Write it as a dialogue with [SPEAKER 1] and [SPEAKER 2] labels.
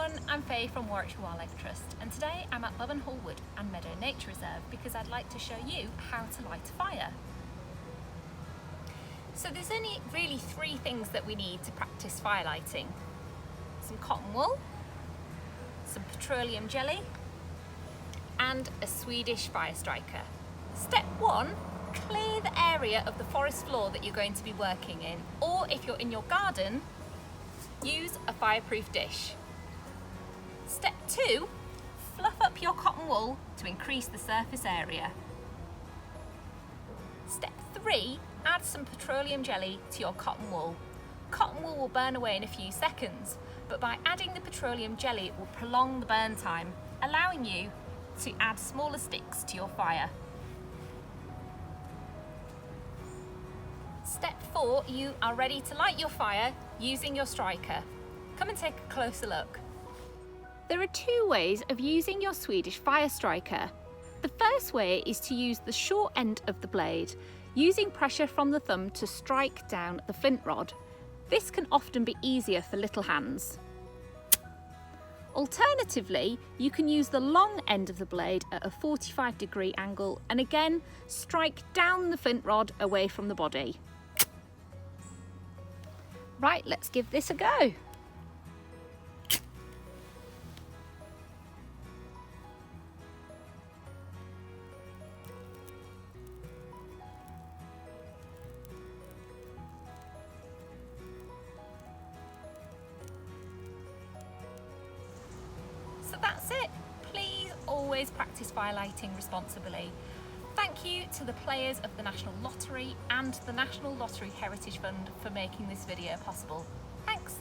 [SPEAKER 1] everyone, I'm Faye from Warwickshire Wildlife Trust, and today I'm at Bubben Hall Wood and Meadow Nature Reserve because I'd like to show you how to light a fire. So there's only really three things that we need to practice fire lighting. Some cotton wool, some petroleum jelly, and a Swedish fire striker. Step one, clear the area of the forest floor that you're going to be working in, or if you're in your garden, use a fireproof dish. Step two, fluff up your cotton wool to increase the surface area. Step three, add some petroleum jelly to your cotton wool. Cotton wool will burn away in a few seconds, but by adding the petroleum jelly it will prolong the burn time, allowing you to add smaller sticks to your fire. Step four, you are ready to light your fire using your striker. Come and take a closer look. There are two ways of using your Swedish fire striker. The first way is to use the short end of the blade, using pressure from the thumb to strike down the flint rod. This can often be easier for little hands. Alternatively, you can use the long end of the blade at a 45-degree angle and again strike down the flint rod away from the body. Right, let's give this a go. So that's it. Please always practice fire lighting responsibly. Thank you to the players of the National Lottery and the National Lottery Heritage Fund for making this video possible. Thanks.